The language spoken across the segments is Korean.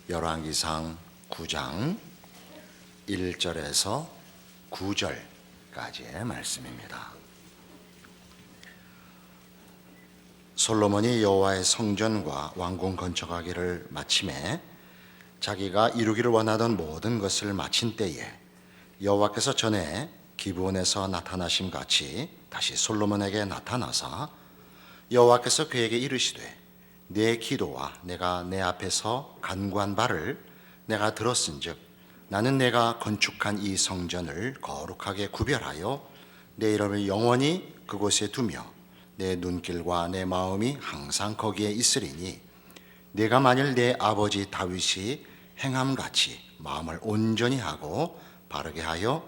열왕기상 9장 1절에서 9절까지의 말씀입니다. 솔로몬이 여호와의 성전과 왕궁 건축하기를 마침에 자기가 이루기를 원하던 모든 것을 마친 때에 여호와께서 전에 기브온에서 나타나심 같이 다시 솔로몬에게 나타나사 여호와께서 그에게 이르시되 내 기도와 내가 내 앞에서 간구한 바를 내가 들었은즉 나는 내가 건축한 이 성전을 거룩하게 구별하여 내 이름을 영원히 그곳에 두며 내 눈길과 내 마음이 항상 거기에 있으리니 내가 만일 내 아버지 다윗이 행함같이 마음을 온전히 하고 바르게 하여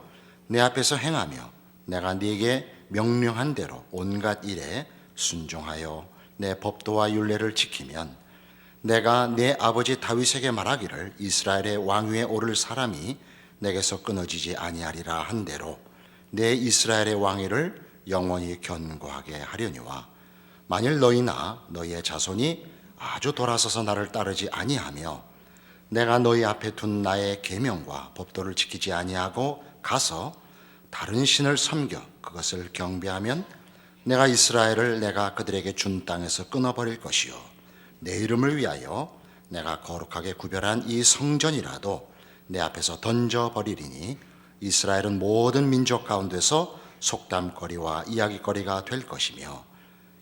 내 앞에서 행하며 내가 네게 명령한 대로 온갖 일에 순종하여 내 법도와 율례를 지키면 내가 내 아버지 다윗에게 말하기를 이스라엘의 왕위에 오를 사람이 내게서 끊어지지 아니하리라 한 대로 내 이스라엘의 왕위를 영원히 견고하게 하려니와 만일 너희나 너희의 자손이 아주 돌아서서 나를 따르지 아니하며 내가 너희 앞에 둔 나의 계명과 법도를 지키지 아니하고 가서 다른 신을 섬겨 그것을 경배하면 내가 이스라엘을 내가 그들에게 준 땅에서 끊어버릴 것이요 내 이름을 위하여 내가 거룩하게 구별한 이 성전이라도 내 앞에서 던져버리리니 이스라엘은 모든 민족 가운데서 속담거리와 이야기거리가 될 것이며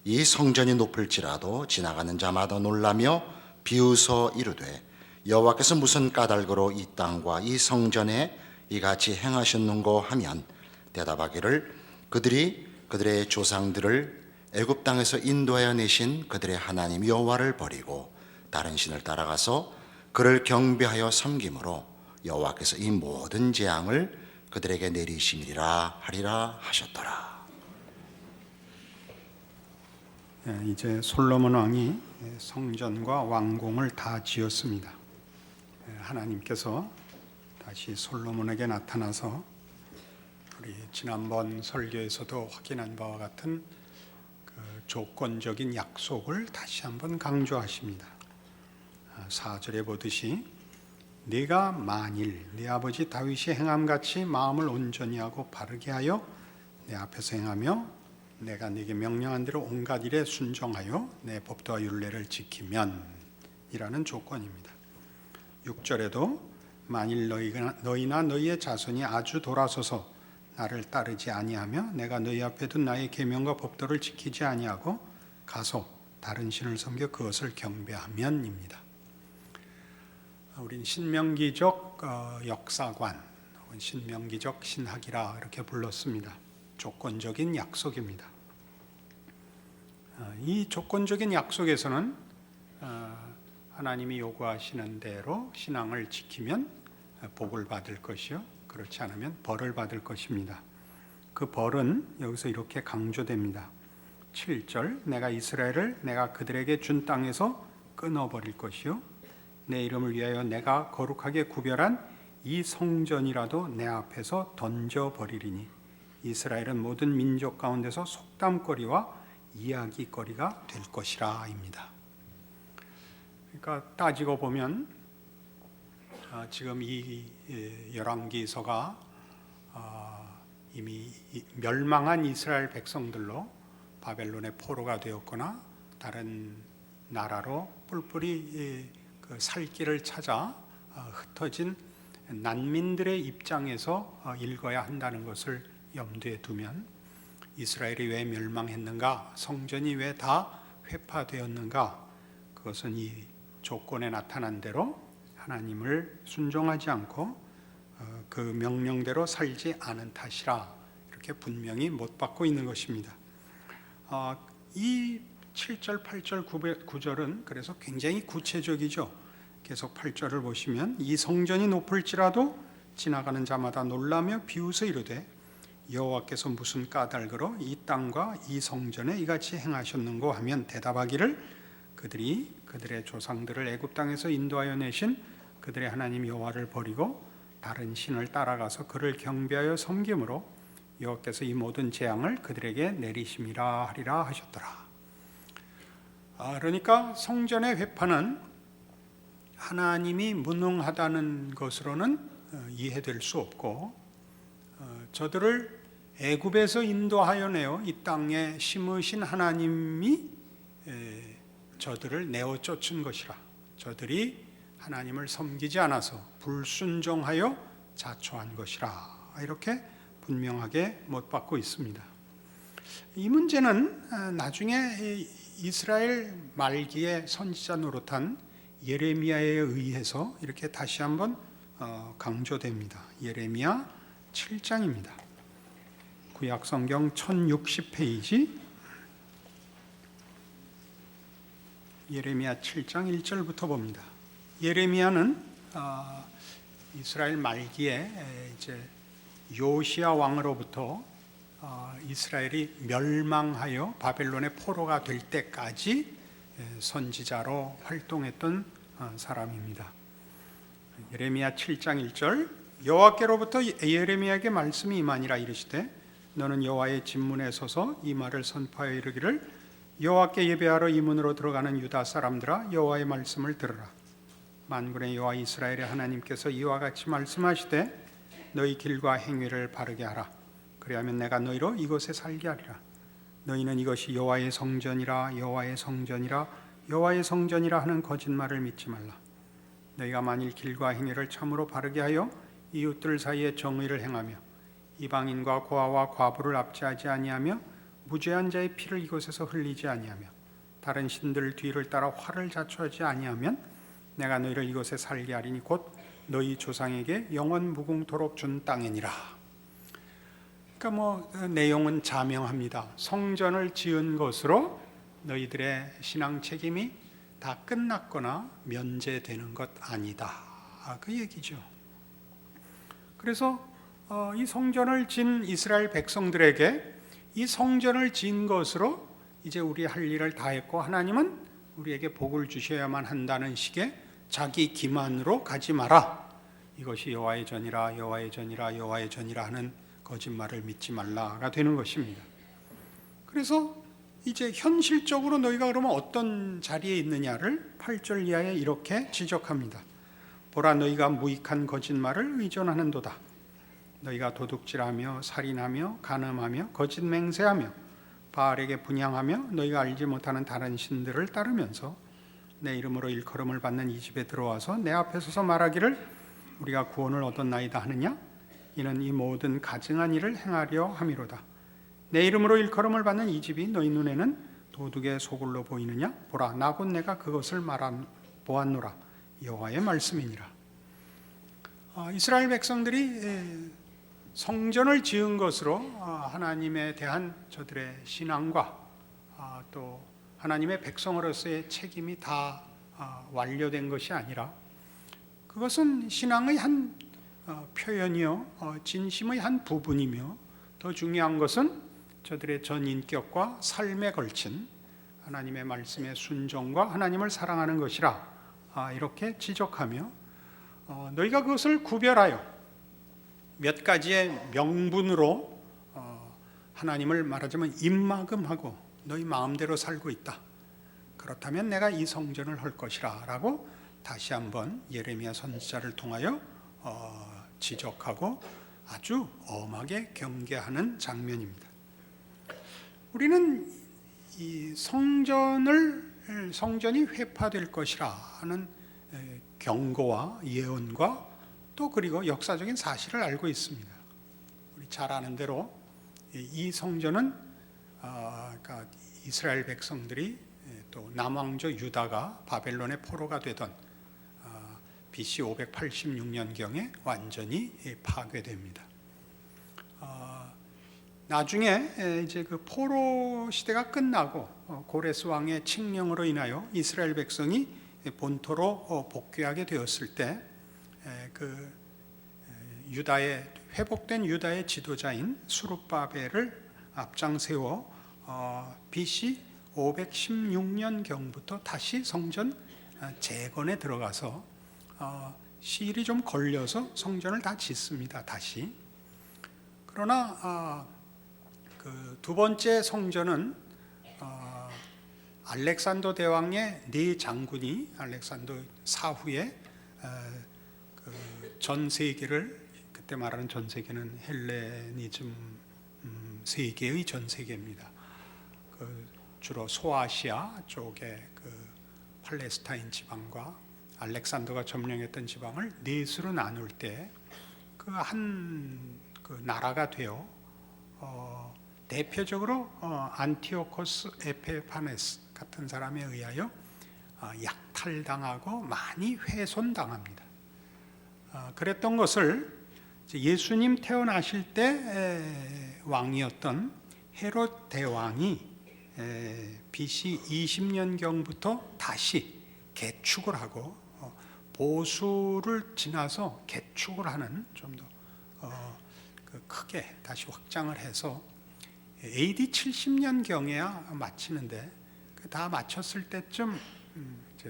이 성전이 높을지라도 지나가는 자마다 놀라며 비웃어 이르되 여호와께서 무슨 까닭으로 이 땅과 이 성전에 이같이 행하셨는고 하면 대답하기를 그들이 그들의 조상들을 애굽 땅에서 인도하여 내신 그들의 하나님 여호와를 버리고 다른 신을 따라가서 그를 경배하여 섬김으로 여호와께서 이 모든 재앙을 그들에게 내리심이라 하리라 하셨더라. 이제 솔로몬 왕이 성전과 왕궁을 다 지었습니다. 하나님께서 다시 솔로몬에게 나타나서 우리 지난번 설교에서도 확인한 바와 같은 그 조건적인 약속을 다시 한번 강조하십니다. 4절에 보듯이 네가 만일 네 아버지 다윗이 행함같이 마음을 온전히 하고 바르게 하여 내 앞에서 행하며 내가 네게 명령한 대로 온갖 일에 순종하여 내 법도와 율례를 지키면 이라는 조건입니다. 6절에도 만일 너희나 너희의 자손이 아주 돌아서서 나를 따르지 아니하며 내가 너희 앞에 둔 나의 계명과 법도를 지키지 아니하고 가서 다른 신을 섬겨 그것을 경배하면입니다. 우린 신명기적 역사관 혹은 신명기적 신학이라 이렇게 불렀습니다. 조건적인 약속입니다. 이 조건적인 약속에서는 하나님이 요구하시는 대로 신앙을 지키면 복을 받을 것이요 그렇지 않으면 벌을 받을 것입니다. 그 벌은 여기서 이렇게 강조됩니다. 7절 내가 이스라엘을 내가 그들에게 준 땅에서 끊어버릴 것이요 내 이름을 위하여 내가 거룩하게 구별한 이 성전이라도 내 앞에서 던져버리리니 이스라엘은 모든 민족 가운데서 속담거리와 이야기거리가 될 것이라 입니다. 그러니까 따지고 보면 지금 이 열왕기서가 이미 멸망한 이스라엘 백성들로 바벨론의 포로가 되었거나 다른 나라로 뿔뿔이 살 길을 찾아 흩어진 난민들의 입장에서 읽어야 한다는 것을 염두에 두면 이스라엘이 왜 멸망했는가, 성전이 왜 다 회파되었는가, 그것은 이 조건에 나타난 대로 하나님을 순종하지 않고 그 명령대로 살지 않은 탓이라 이렇게 분명히 못 받고 있는 것입니다. 이 7절, 8절, 9절은 그래서 굉장히 구체적이죠. 계속 8절을 보시면 이 성전이 높을지라도 지나가는 자마다 놀라며 비웃어 이르되 여호와께서 무슨 까닭으로 이 땅과 이 성전에 이같이 행하셨는고 하면 대답하기를 그들이 그들의 조상들을 애굽 땅에서 인도하여 내신 그들의 하나님 여호와를 버리고 다른 신을 따라가서 그를 경배하여 섬김으로 여호와께서 이 모든 재앙을 그들에게 내리심이라 하리라 하셨더라. 그러니까 성전의 회파는 하나님이 무능하다는 것으로는 이해될 수 없고, 저들을 애굽에서 인도하여 내어 이 땅에 심으신 하나님이 저들을 내어 쫓은 것이라, 저들이 하나님을 섬기지 않아서 불순종하여 자초한 것이라, 이렇게 분명하게 못 받고 있습니다. 이 문제는 나중에 이스라엘 말기의 선지자 노릇한 예레미야에 의해서 이렇게 다시 한번 강조됩니다. 예레미야 7장입니다. 구약 성경 1060페이지, 예레미야 7장 1절부터 봅니다. 예레미야는 이스라엘 말기에 이제 요시야 왕으로부터 이스라엘이 멸망하여 바벨론의 포로가 될 때까지 선지자로 활동했던 사람입니다. 예레미야 7장 1절, 여호와께로부터 예레미야에게 말씀이 임하니라. 이르시되 너는 여호와의 진문에 서서 이 말을 선포하여 이르기를, 여호와께 예배하러 이 문으로 들어가는 유다 사람들아, 여호와의 말씀을 들으라. 만군의 여호와 이스라엘의 하나님께서 이와 같이 말씀하시되 너희 길과 행위를 바르게 하라. 그리하면 내가 너희로 이곳에 살게 하리라. 너희는 이것이 여호와의 성전이라, 여호와의 성전이라, 여호와의 성전이라 하는 거짓말을 믿지 말라. 너희가 만일 길과 행위를 참으로 바르게 하여 이웃들 사이에 정의를 행하며 이방인과 고아와 과부를 압제하지 아니하며 무죄한 자의 피를 이곳에서 흘리지 아니하며 다른 신들 뒤를 따라 화를 자초하지 아니하면 내가 너희를 이곳에 살게 하리니 곧 너희 조상에게 영원 무궁토록 준 땅이니라. 그러니까 내용은 자명합니다. 성전을 지은 것으로 너희들의 신앙 책임이 다 끝났거나 면제되는 것 아니다, 그 얘기죠. 그래서 이 성전을 지은 이스라엘 백성들에게 이 성전을 지은 것으로 이제 우리 할 일을 다 했고 하나님은 우리에게 복을 주셔야만 한다는 식의 자기 기만으로 가지 마라. 이것이 여호와의 전이라, 여호와의 전이라, 여호와의 전이라 하는 거짓말을 믿지 말라가 되는 것입니다. 그래서 이제 현실적으로 너희가 그러면 어떤 자리에 있느냐를 8절 이하에 이렇게 지적합니다. 보라, 너희가 무익한 거짓말을 의존하는도다. 너희가 도둑질하며 살인하며 간음하며 거짓 맹세하며 바알에게 분향하며 너희가 알지 못하는 다른 신들을 따르면서 내 이름으로 일컬음을 받는 이 집에 들어와서 내 앞에 서서 말하기를 우리가 구원을 얻었나이다 하느냐? 이는 이 모든 가증한 일을 행하려 함이로다. 내 이름으로 일컬음을 받는 이 집이 너희 눈에는 도둑의 소굴로 보이느냐? 보라, 나 곧 내가 그것을 보았노라. 여호와의 말씀이니라. 이스라엘 백성들이 성전을 지은 것으로 하나님에 대한 저들의 신앙과 또 하나님의 백성으로서의 책임이 다 완료된 것이 아니라, 그것은 신앙의 한 표현이요, 진심의 한 부분이며, 더 중요한 것은 저들의 전 인격과 삶에 걸친 하나님의 말씀의 순종과 하나님을 사랑하는 것이라, 이렇게 지적하며 너희가 그것을 구별하여 몇 가지의 명분으로 하나님을 말하자면 입막음하고 너희 마음대로 살고 있다. 그렇다면 내가 이 성전을 할 것이라 라고 다시 한번 예레미야 선지자를 통하여 지적하고 아주 엄하게 경계하는 장면입니다. 우리는 이 성전이 회파될 것이라 하는 경고와 예언과 또 그리고 역사적인 사실을 알고 있습니다. 우리 잘 아는 대로 이 성전은 그러니까 이스라엘 백성들이 또 남왕조 유다가 바벨론의 포로가 되던 BC 586년경에 완전히 파괴됩니다. 나중에 이제 그 포로 시대가 끝나고 고레스 왕의 칙령으로 인하여 이스라엘 백성이 본토로 복귀하게 되었을 때 그 유다의 회복된 유다의 지도자인 수룹바벨을 앞장 세워 BC 516년경부터 다시 성전 재건에 들어가서 시일이 좀 걸려서 성전을 다 짓습니다. 다시. 그러나 그 두 번째 성전은 알렉산더 대왕의 네 장군이 알렉산더 사후에 전 세계를, 그때 말하는 전 세계는 헬레니즘 세계의 전 세계입니다. 주로 소아시아 쪽에 팔레스타인 지방과 알렉산더가 점령했던 지방을 넷으로 나눌 때 한 나라가 되어 대표적으로 안티오코스 에페파네스 같은 사람에 의하여 약탈당하고 많이 훼손당합니다. 그랬던 것을 예수님 태어나실 때 왕이었던 헤롯 대왕이 BC 20년경부터 다시 개축을 하고 보수를 지나서 개축을 하는 좀 더 크게 다시 확장을 해서 AD 70년경에야 마치는데 다 마쳤을 때쯤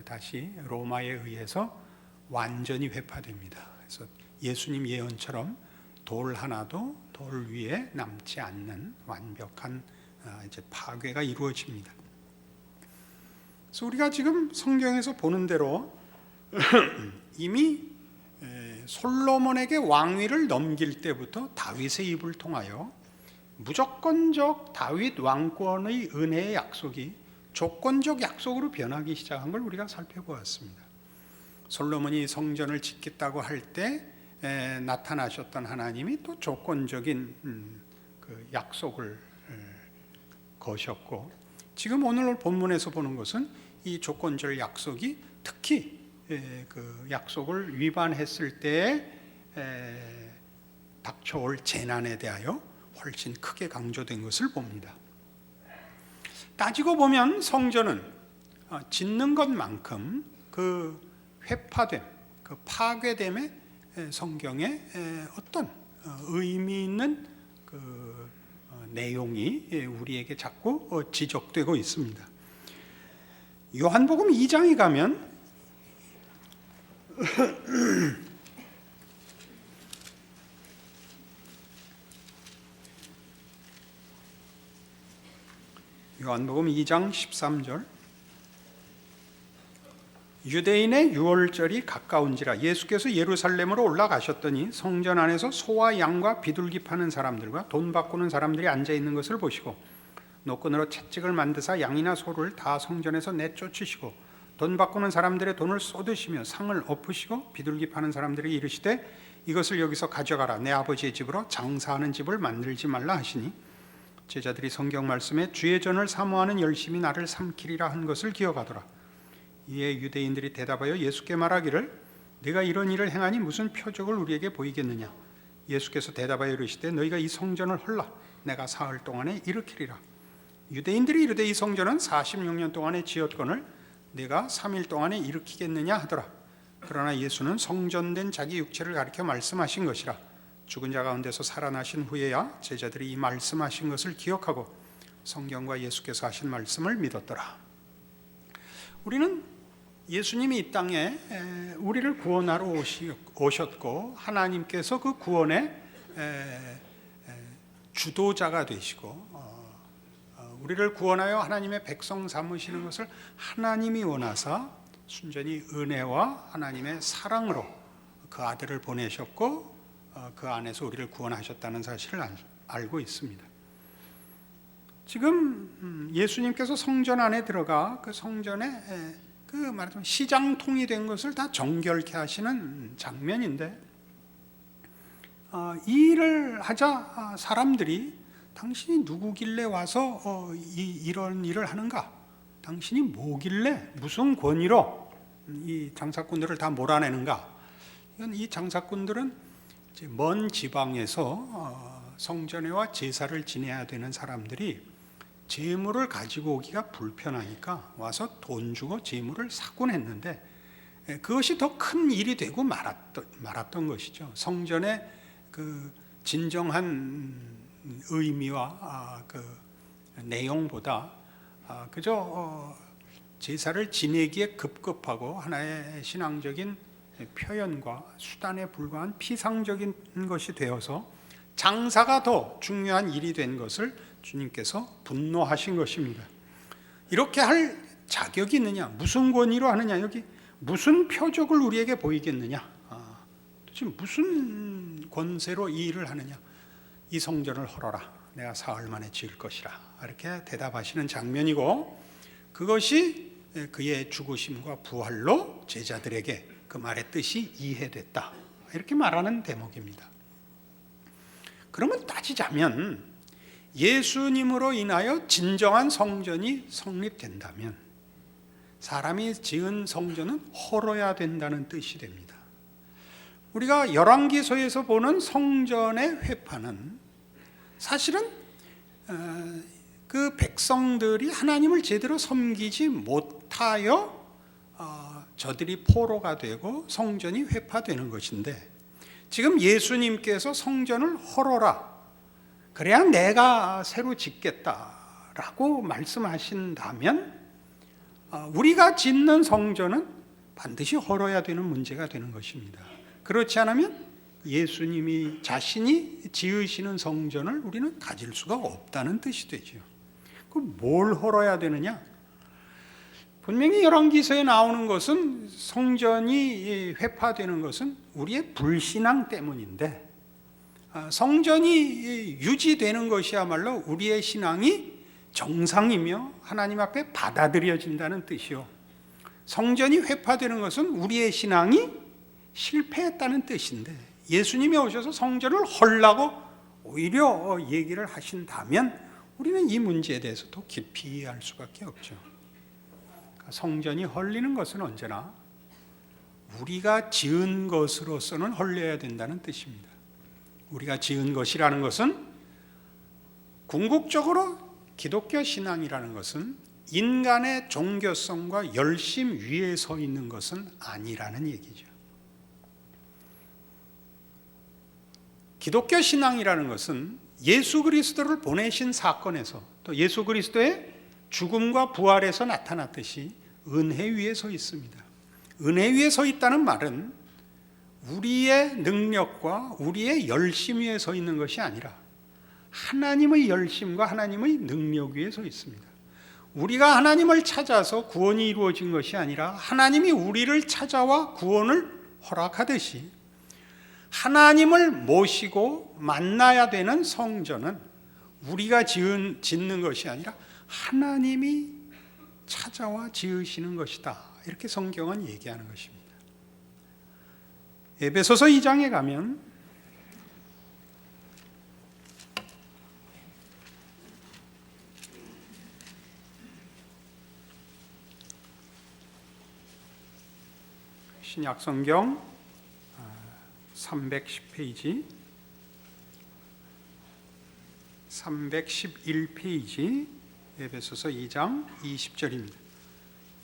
다시 로마에 의해서 완전히 회파됩니다. 그래서 예수님 예언처럼 돌 하나도 돌 위에 남지 않는 완벽한 이제 파괴가 이루어집니다. 그래서 우리가 지금 성경에서 보는 대로 이미 솔로몬에게 왕위를 넘길 때부터 다윗의 입을 통하여 무조건적 다윗 왕권의 은혜의 약속이 조건적 약속으로 변하기 시작한 걸 우리가 살펴보았습니다. 솔로몬이 성전을 짓겠다고 할 때 나타나셨던 하나님이 또 조건적인 그 약속을 거셨고, 지금 오늘 본문에서 보는 것은 이 조건적 약속이 특히 그 약속을 위반했을 때 닥쳐올 재난에 대하여 훨씬 크게 강조된 것을 봅니다. 따지고 보면 성전은 짓는 것만큼 그 회파됨, 그 파괴됨에 성경에 어떤 의미 있는 그 내용이 우리에게 자꾸 지적되고 있습니다. 요한복음 2장에 가면 요한복음 2장 13절, 유대인의 유월절이 가까운지라 예수께서 예루살렘으로 올라가셨더니 성전 안에서 소와 양과 비둘기 파는 사람들과 돈 바꾸는 사람들이 앉아 있는 것을 보시고 노끈으로 채찍을 만드사 양이나 소를 다 성전에서 내쫓으시고 돈 바꾸는 사람들의 돈을 쏟으시며 상을 엎으시고 비둘기 파는 사람들이 이르시되 이것을 여기서 가져가라, 내 아버지의 집으로 장사하는 집을 만들지 말라 하시니 제자들이 성경 말씀에 주의 전을 사모하는 열심이 나를 삼키리라 한 것을 기억하더라. 이에 유대인들이 대답하여 예수께 말하기를 네가 이런 일을 행하니 무슨 표적을 우리에게 보이겠느냐. 예수께서 대답하여 이르시되 너희가 이 성전을 헐라 내가 사흘 동안에 일으키리라. 유대인들이 이르되 이 성전은 46년 동안에 지었거늘 네가 3일 동안에 일으키겠느냐 하더라. 그러나 예수는 성전된 자기 육체를 가리켜 말씀하신 것이라. 죽은 자 가운데서 살아나신 후에야 제자들이 이 말씀하신 것을 기억하고 성경과 예수께서 하신 말씀을 믿었더라. 우리는 예수님이 이 땅에 우리를 구원하러 오셨고 하나님께서 그 구원의 주도자가 되시고 우리를 구원하여 하나님의 백성 삼으시는 것을 하나님이 원하사 순전히 은혜와 하나님의 사랑으로 그 아들을 보내셨고 그 안에서 우리를 구원하셨다는 사실을 알고 있습니다. 지금 예수님께서 성전 안에 들어가 그 성전에 그 말하자면 시장통이 된 것을 다 정결케 하시는 장면인데, 이 일을 하자 사람들이 당신이 누구길래 와서 이런 일을 하는가? 당신이 뭐길래 무슨 권위로 이 장사꾼들을 다 몰아내는가? 이 장사꾼들은 먼 지방에서 성전회와 제사를 지내야 되는 사람들이 재물을 가지고 오기가 불편하니까 와서 돈 주고 재물을 사곤 했는데 그것이 더 큰 일이 되고 말았던 것이죠. 성전의 그 진정한 의미와 그 내용보다 그저 제사를 지내기에 급급하고 하나의 신앙적인 표현과 수단에 불과한 피상적인 것이 되어서 장사가 더 중요한 일이 된 것을 주님께서 분노하신 것입니다. 이렇게 할 자격이 있느냐? 무슨 권위로 하느냐? 여기 무슨 표적을 우리에게 보이겠느냐? 도대체 무슨 권세로 이 일을 하느냐? 이 성전을 헐어라. 내가 사흘 만에 지을 것이라. 이렇게 대답하시는 장면이고, 그것이 그의 죽으심과 부활로 제자들에게 그 말의 뜻이 이해됐다. 이렇게 말하는 대목입니다. 그러면 따지자면 예수님으로 인하여 진정한 성전이 성립된다면 사람이 지은 성전은 헐어야 된다는 뜻이 됩니다. 우리가 열왕기서에서 보는 성전의 회파는 사실은 그 백성들이 하나님을 제대로 섬기지 못하여 저들이 포로가 되고 성전이 회파되는 것인데, 지금 예수님께서 성전을 헐어라, 그래야 내가 새로 짓겠다라고 말씀하신다면 우리가 짓는 성전은 반드시 헐어야 되는 문제가 되는 것입니다. 그렇지 않으면 예수님이 자신이 지으시는 성전을 우리는 가질 수가 없다는 뜻이 되죠. 그럼 뭘 헐어야 되느냐? 분명히 열왕기서에 나오는 것은 성전이 회파되는 것은 우리의 불신앙 때문인데, 성전이 유지되는 것이야말로 우리의 신앙이 정상이며 하나님 앞에 받아들여진다는 뜻이요, 성전이 회파되는 것은 우리의 신앙이 실패했다는 뜻인데, 예수님이 오셔서 성전을 헐라고 오히려 얘기를 하신다면 우리는 이 문제에 대해서 더 깊이 이해할 수밖에 없죠. 성전이 헐리는 것은 언제나 우리가 지은 것으로서는 헐려야 된다는 뜻입니다. 우리가 지은 것이라는 것은, 궁극적으로 기독교 신앙이라는 것은 인간의 종교성과 열심 위에 서 있는 것은 아니라는 얘기죠. 기독교 신앙이라는 것은 예수 그리스도를 보내신 사건에서, 또 예수 그리스도의 죽음과 부활에서 나타났듯이 은혜 위에 서 있습니다. 은혜 위에 서 있다는 말은 우리의 능력과 우리의 열심 위에 서 있는 것이 아니라 하나님의 열심과 하나님의 능력 위에 서 있습니다. 우리가 하나님을 찾아서 구원이 이루어진 것이 아니라 하나님이 우리를 찾아와 구원을 허락하듯이, 하나님을 모시고 만나야 되는 성전은 우리가 짓는 것이 아니라 하나님이 찾아와 지으시는 것이다. 이렇게 성경은 얘기하는 것입니다. 에베소서 2장에 가면 신약성경 310페이지 311페이지 에베소서 2장 20절입니다.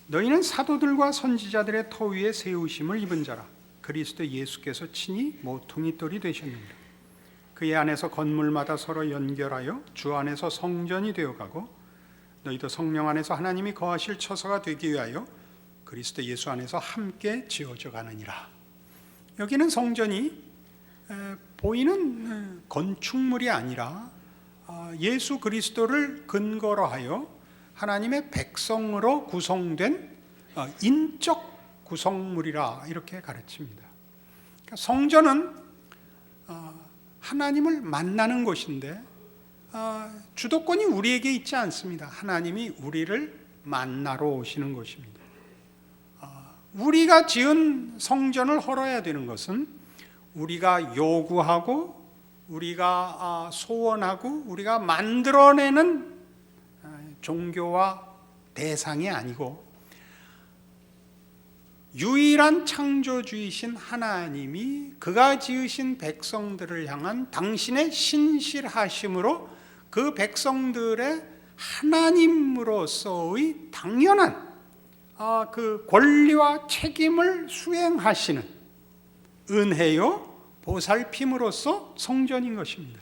너희는 사도들과 선지자들의 터 위에 세우심을 입은 자라. 그리스도 예수께서 친히 모퉁이 돌이 되셨느니라. 그의 안에서 건물마다 서로 연결하여 주 안에서 성전이 되어가고, 너희도 성령 안에서 하나님이 거하실 처소가 되기 위하여 그리스도 예수 안에서 함께 지어져 가느니라. 여기는 성전이 보이는 건축물이 아니라 예수 그리스도를 근거로 하여 하나님의 백성으로 구성된 인적 구성물이라 이렇게 가르칩니다. 그러니까 성전은 하나님을 만나는 곳인데 주도권이 우리에게 있지 않습니다. 하나님이 우리를 만나러 오시는 곳입니다. 우리가 지은 성전을 헐어야 되는 것은 우리가 요구하고 우리가 소원하고 우리가 만들어내는 종교와 대상이 아니고, 유일한 창조주이신 하나님이 그가 지으신 백성들을 향한 당신의 신실하심으로 그 백성들의 하나님으로서의 당연한 그 권리와 책임을 수행하시는 은혜요 보살핌으로써 성전인 것입니다.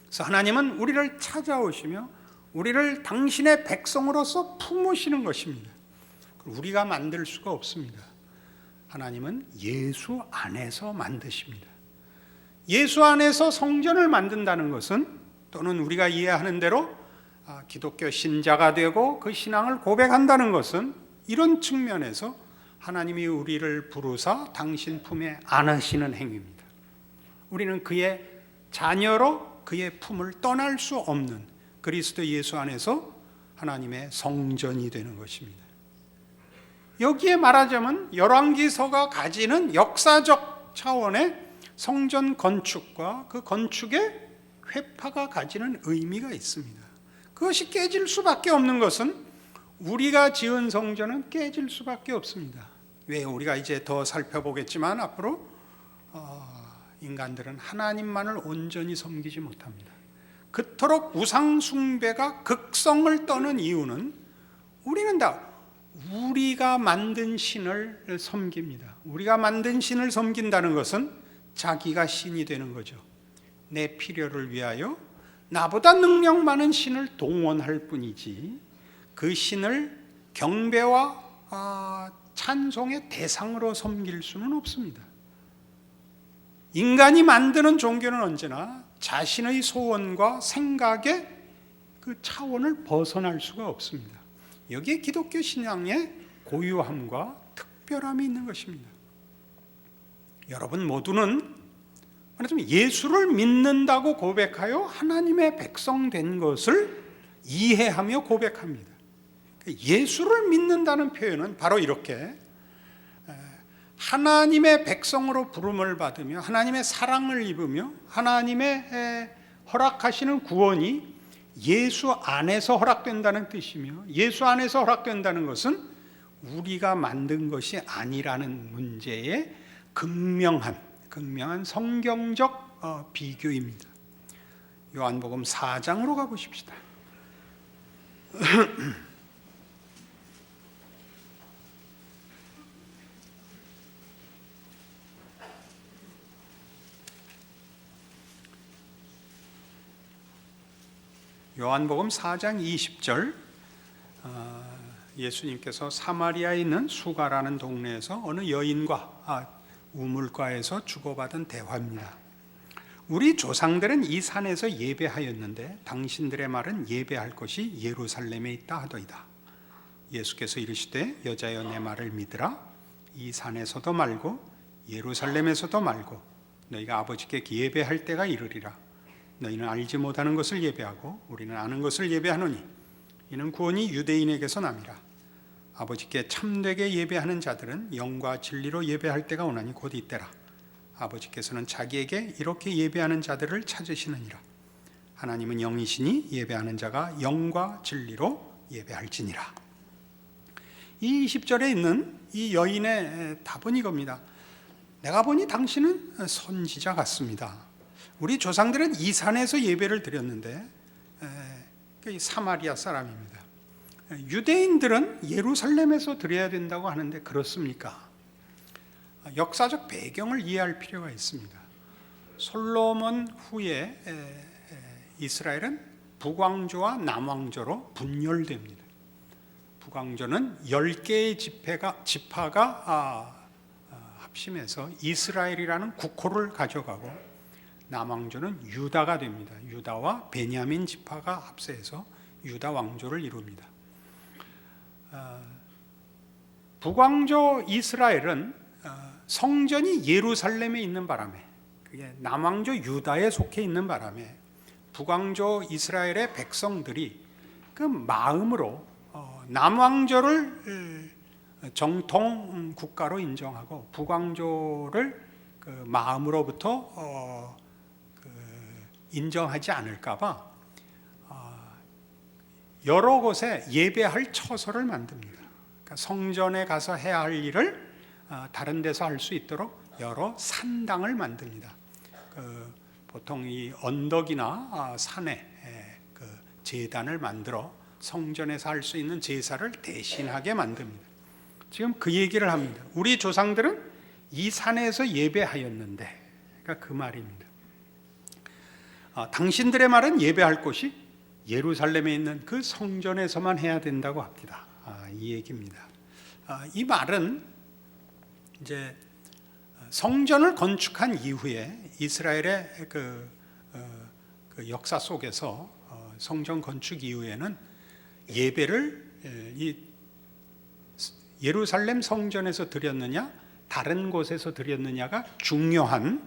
그래서 하나님은 우리를 찾아오시며 우리를 당신의 백성으로서 품으시는 것입니다. 우리가 만들 수가 없습니다. 하나님은 예수 안에서 만드십니다. 예수 안에서 성전을 만든다는 것은, 또는 우리가 이해하는 대로 기독교 신자가 되고 그 신앙을 고백한다는 것은 이런 측면에서 하나님이 우리를 부르사 당신 품에 안으시는 행위입니다. 우리는 그의 자녀로 그의 품을 떠날 수 없는 그리스도 예수 안에서 하나님의 성전이 되는 것입니다. 여기에 말하자면 열왕기서가 가지는 역사적 차원의 성전 건축과 그 건축의 회파가 가지는 의미가 있습니다. 그것이 깨질 수밖에 없는 것은 우리가 지은 성전은 깨질 수밖에 없습니다. 왜? 우리가 이제 더 살펴보겠지만 앞으로 인간들은 하나님만을 온전히 섬기지 못합니다. 그토록 우상 숭배가 극성을 떠는 이유는 우리는 다 우리가 만든 신을 섬깁니다. 우리가 만든 신을 섬긴다는 것은 자기가 신이 되는 거죠. 내 필요를 위하여 나보다 능력 많은 신을 동원할 뿐이지 그 신을 경배와 찬송의 대상으로 섬길 수는 없습니다. 인간이 만드는 종교는 언제나 자신의 소원과 생각의 그 차원을 벗어날 수가 없습니다. 여기에 기독교 신앙의 고유함과 특별함이 있는 것입니다. 여러분 모두는 말하자면 예수를 믿는다고 고백하여 하나님의 백성 된 것을 이해하며 고백합니다. 예수를 믿는다는 표현은 바로 이렇게 하나님의 백성으로 부름을 받으며 하나님의 사랑을 입으며 하나님의 허락하시는 구원이 예수 안에서 허락된다는 뜻이며 비유입니다. 예수 안에서 허락된다는 것은 우리가 만든 것이 아니라는 문제의 극명한 성경적 비교입니다. 요한복음 4장으로 가보십시다. 요한복음 4장 20절 예수님께서 사마리아에 있는 수가라는 동네에서 어느 여인과 우물가에서 주고받은 대화입니다. 우리 조상들은 이 산에서 예배하였는데 당신들의 말은 예배할 것이 예루살렘에 있다 하더이다. 예수께서 이르시되 여자여 내 말을 믿으라. 이 산에서도 말고 예루살렘에서도 말고 너희가 아버지께 예배할 때가 이르리라. 너희는 알지 못하는 것을 예배하고 우리는 아는 것을 예배하노니 이는 구원이 유대인에게서 남이라. 아버지께 참되게 예배하는 자들은 영과 진리로 예배할 때가 오나니 곧 이때라. 아버지께서는 자기에게 이렇게 예배하는 자들을 찾으시느니라. 하나님은 영이시니 예배하는 자가 영과 진리로 예배할지니라. 이 20절에 있는 이 여인의 답은 이겁니다. 내가 보니 당신은 선지자 같습니다. 우리 조상들은 이 산에서 예배를 드렸는데 사마리아 사람입니다. 유대인들은 예루살렘에서 드려야 된다고 하는데 그렇습니까? 역사적 배경을 이해할 필요가 있습니다. 솔로몬 후에 이스라엘은 북왕조와 남왕조로 분열됩니다. 북왕조는 10개의 지파가 합심해서 이스라엘이라는 국호를 가져가고 남왕조는 유다가 됩니다. 유다와 베냐민 지파가 합세해서 유다 왕조를 이룹니다. 북왕조 이스라엘은 성전이 예루살렘에 있는 바람에 그게 남왕조 유다에 속해 있는 바람에 북왕조 이스라엘의 백성들이 그 마음으로 남왕조를 정통 국가로 인정하고 북왕조를 그 마음으로부터 인정하지 않을까봐 여러 곳에 예배할 처소를 만듭니다. 그러니까 성전에 가서 해야 할 일을 다른 데서 할 수 있도록 여러 산당을 만듭니다. 보통 이 언덕이나 산에 그 제단을 만들어 성전에서 할 수 있는 제사를 대신하게 만듭니다. 지금 그 얘기를 합니다. 우리 조상들은 이 산에서 예배하였는데, 그러니까 그 말입니다. 당신들의 말은 예배할 곳이 예루살렘에 있는 그 성전에서만 해야 된다고 합니다. 이 얘기입니다. 이 말은 이제 성전을 건축한 이후에 이스라엘의 그 역사 속에서 성전 건축 이후에는 예배를 이 예루살렘 성전에서 드렸느냐 다른 곳에서 드렸느냐가 중요한,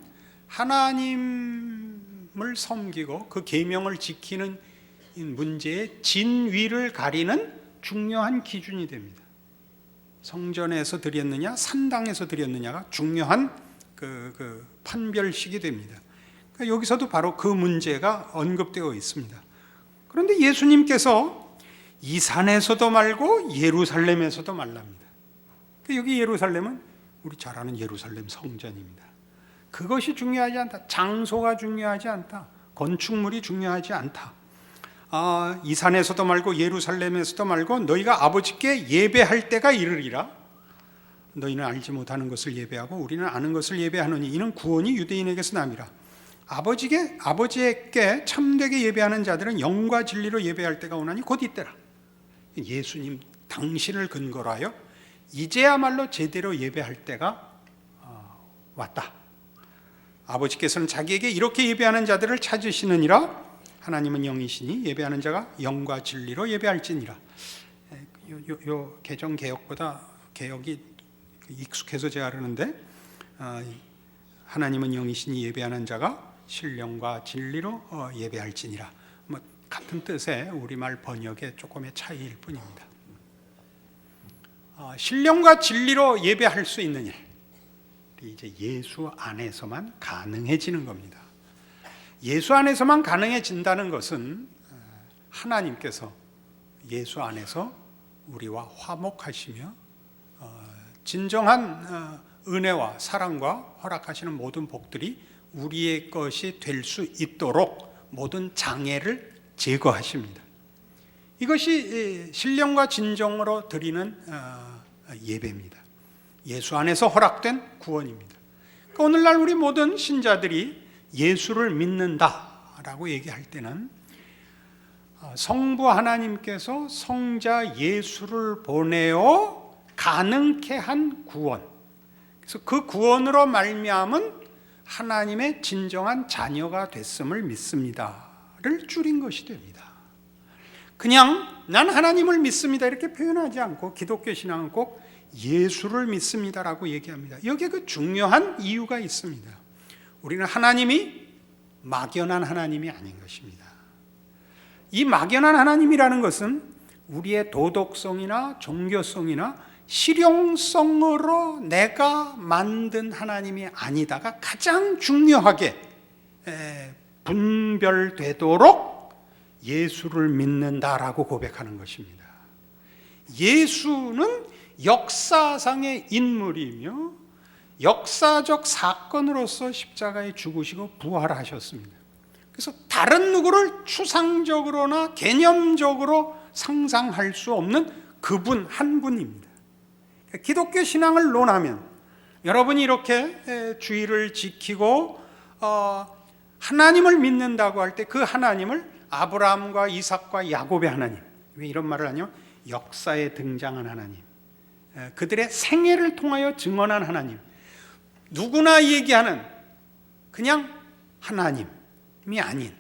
하나님을 섬기고 그 계명을 지키는 문제의 진위를 가리는 중요한 기준이 됩니다. 성전에서 드렸느냐 산당에서 드렸느냐가 중요한 그 판별식이 됩니다. 그러니까 여기서도 바로 그 문제가 언급되어 있습니다. 그런데 예수님께서 이 산에서도 말고 예루살렘에서도 말랍니다. 여기 예루살렘은 우리 잘 아는 예루살렘 성전입니다. 그것이 중요하지 않다. 장소가 중요하지 않다. 건축물이 중요하지 않다. 이 산에서도 말고 예루살렘에서도 말고 너희가 아버지께 예배할 때가 이르리라. 너희는 알지 못하는 것을 예배하고 우리는 아는 것을 예배하노니 이는 구원이 유대인에게서 남이라. 아버지에게 참되게 예배하는 자들은 영과 진리로 예배할 때가 오나니 곧 이때라. 예수님 당신을 근거로 하여 이제야말로 제대로 예배할 때가 왔다. 아버지께서는 자기에게 이렇게 예배하는 자들을 찾으시느니라. 하나님은 영이시니 예배하는 자가 영과 진리로 예배할지니라. 요 개정 개혁보다 개혁이 익숙해서 제가 그러는데, 하나님은 영이시니 예배하는 자가 신령과 진리로 예배할지니라. 뭐 같은 뜻의 우리말 번역의 조금의 차이일 뿐입니다. 신령과 진리로 예배할 수 있는 일, 이제 예수 안에서만 가능해지는 겁니다. 예수 안에서만 가능해진다는 것은 하나님께서 예수 안에서 우리와 화목하시며 진정한 은혜와 사랑과 허락하시는 모든 복들이 우리의 것이 될 수 있도록 모든 장애를 제거하십니다. 이것이 신령과 진정으로 드리는 예배입니다. 예수 안에서 허락된 구원입니다. 그러니까 오늘날 우리 모든 신자들이 예수를 믿는다라고 얘기할 때는 성부 하나님께서 성자 예수를 보내어 가능케 한 구원, 그래서 그 구원으로 말미암은 하나님의 진정한 자녀가 됐음을 믿습니다를 줄인 것이 됩니다. 그냥 난 하나님을 믿습니다 이렇게 표현하지 않고 기독교 신앙은 꼭 예수를 믿습니다라고 얘기합니다. 여기에 그 중요한 이유가 있습니다. 우리는 하나님이 막연한 하나님이 아닌 것입니다. 이 막연한 하나님이라는 것은 우리의 도덕성이나 종교성이나 실용성으로 내가 만든 하나님이 아니다가 가장 중요하게 분별되도록 예수를 믿는다라고 고백하는 것입니다. 예수는 역사상의 인물이며 역사적 사건으로서 십자가에 죽으시고 부활하셨습니다. 그래서 다른 누구를 추상적으로나 개념적으로 상상할 수 없는 그분 한 분입니다. 기독교 신앙을 논하면 여러분이 이렇게 주의를 지키고 하나님을 믿는다고 할 때 그 하나님을 아브라함과 이삭과 야곱의 하나님, 왜 이런 말을 하냐면 역사에 등장한 하나님, 그들의 생애를 통하여 증언한 하나님, 누구나 얘기하는 그냥 하나님이 아닌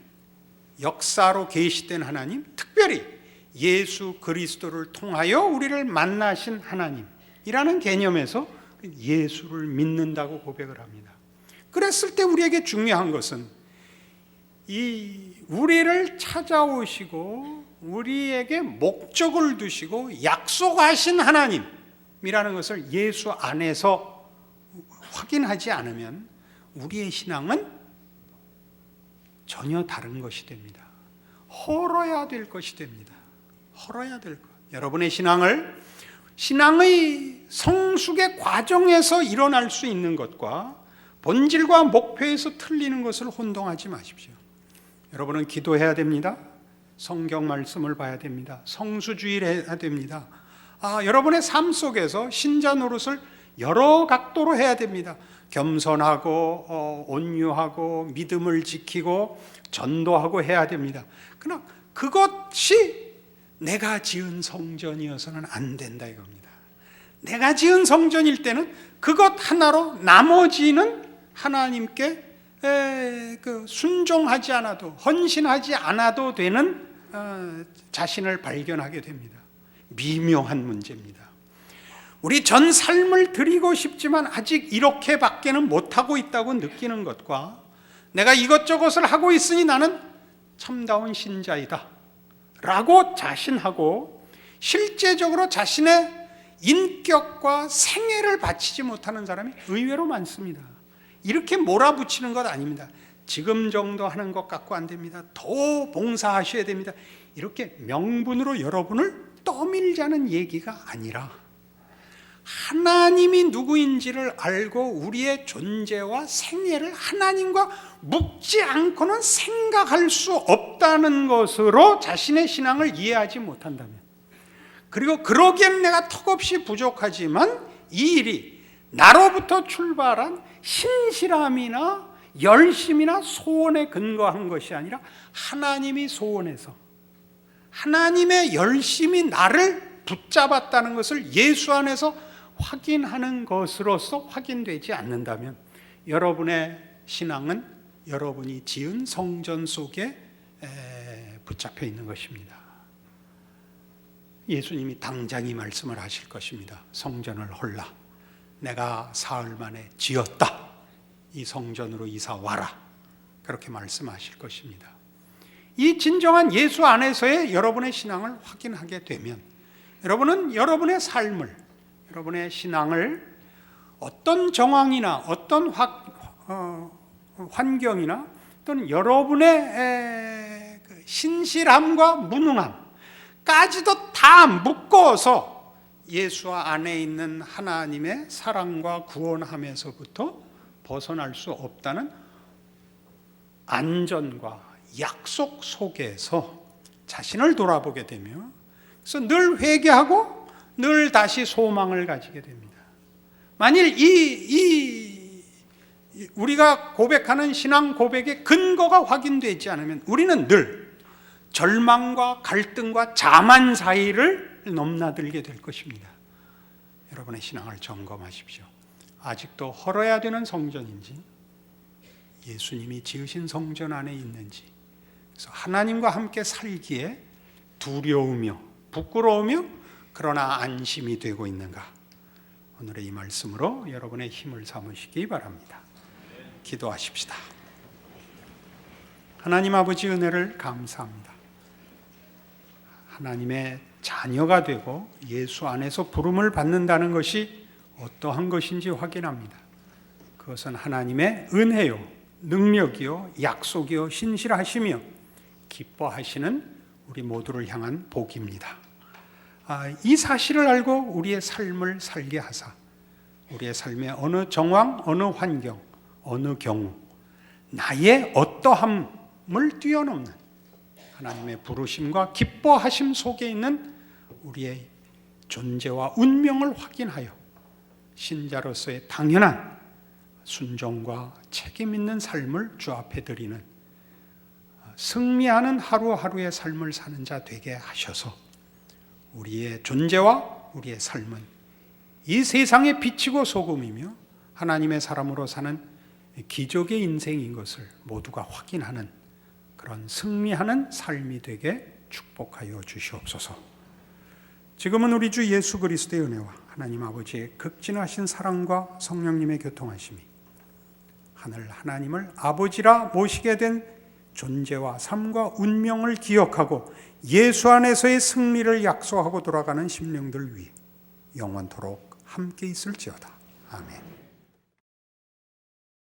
역사로 계시된 하나님, 특별히 예수 그리스도를 통하여 우리를 만나신 하나님이라는 개념에서 예수를 믿는다고 고백을 합니다. 그랬을 때 우리에게 중요한 것은 이 우리를 찾아오시고 우리에게 목적을 두시고 약속하신 하나님이라는 것을 예수 안에서 확인하지 않으면 우리의 신앙은 전혀 다른 것이 됩니다. 헐어야 될 것이 됩니다. 헐어야 될 것. 여러분의 신앙의 성숙의 과정에서 일어날 수 있는 것과 본질과 목표에서 틀리는 것을 혼동하지 마십시오. 여러분은 기도해야 됩니다. 성경 말씀을 봐야 됩니다. 성수주의를 해야 됩니다. 여러분의 삶 속에서 신자 노릇을 여러 각도로 해야 됩니다. 겸손하고 온유하고 믿음을 지키고 전도하고 해야 됩니다. 그러나 그것이 내가 지은 성전이어서는 안 된다 이겁니다. 내가 지은 성전일 때는 그것 하나로 나머지는 하나님께 순종하지 않아도, 헌신하지 않아도 되는 자신을 발견하게 됩니다. 미묘한 문제입니다. 우리 전 삶을 드리고 싶지만 아직 이렇게밖에는 못하고 있다고 느끼는 것과 내가 이것저것을 하고 있으니 나는 참다운 신자이다 라고 자신하고 실제적으로 자신의 인격과 생애를 바치지 못하는 사람이 의외로 많습니다. 이렇게 몰아붙이는 것 아닙니다. 지금 정도 하는 것 갖고 안 됩니다. 더 봉사하셔야 됩니다. 이렇게 명분으로 여러분을 떠밀자는 얘기가 아니라 하나님이 누구인지를 알고 우리의 존재와 생애를 하나님과 묶지 않고는 생각할 수 없다는 것으로 자신의 신앙을 이해하지 못한다면, 그리고 그러기엔 내가 턱없이 부족하지만 이 일이 나로부터 출발한 신실함이나 열심이나 소원에 근거한 것이 아니라 하나님이 소원해서 하나님의 열심이 나를 붙잡았다는 것을 예수 안에서 확인하는 것으로서 확인되지 않는다면 여러분의 신앙은 여러분이 지은 성전 속에 붙잡혀 있는 것입니다. 예수님이 당장 이 말씀을 하실 것입니다. 성전을 헐라, 내가 사흘 만에 지었다. 이 성전으로 이사 와라. 그렇게 말씀하실 것입니다. 이 진정한 예수 안에서의 여러분의 신앙을 확인하게 되면 여러분은 여러분의 삶을, 여러분의 신앙을 어떤 정황이나 어떤 환경이나 또는 여러분의 신실함과 무능함까지도 다 묶어서 예수 안에 있는 하나님의 사랑과 구원함에서부터 벗어날 수 없다는 안전과 약속 속에서 자신을 돌아보게 되며, 그래서 늘 회개하고 늘 다시 소망을 가지게 됩니다. 만일 우리가 고백하는 신앙 고백의 근거가 확인되지 않으면 우리는 늘 절망과 갈등과 자만 사이를 넘나들게 될 것입니다. 여러분의 신앙을 점검하십시오. 아직도 헐어야 되는 성전인지 예수님이 지으신 성전 안에 있는지, 그래서 하나님과 함께 살기에 두려우며 부끄러우며 그러나 안심이 되고 있는가? 오늘의 이 말씀으로 여러분의 힘을 삼으시기 바랍니다. 기도하십시다. 하나님 아버지, 은혜를 감사합니다. 하나님의 자녀가 되고 예수 안에서 부름을 받는다는 것이 어떠한 것인지 확인합니다. 그것은 하나님의 은혜요, 능력이요, 약속이요, 신실하시며 기뻐하시는 우리 모두를 향한 복입니다. 이 사실을 알고 우리의 삶을 살게 하사 우리의 삶의 어느 정황, 어느 환경, 어느 경우 나의 어떠함을 뛰어넘는 하나님의 부르심과 기뻐하심 속에 있는 우리의 존재와 운명을 확인하여 신자로서의 당연한 순종과 책임 있는 삶을 주 앞에 드리는 승리하는 하루하루의 삶을 사는 자 되게 하셔서 우리의 존재와 우리의 삶은 이 세상에 비치고 소금이며 하나님의 사람으로 사는 기적의 인생인 것을 모두가 확인하는 그런 승리하는 삶이 되게 축복하여 주시옵소서. 지금은 우리 주 예수 그리스도의 은혜와 하나님 아버지의 극진하신 사랑과 성령님의 교통하심이 하늘 하나님을 아버지라 모시게 된 존재와 삶과 운명을 기억하고 예수 안에서의 승리를 약속하고 돌아가는 심령들 위해 영원토록 함께 있을지어다. 아멘.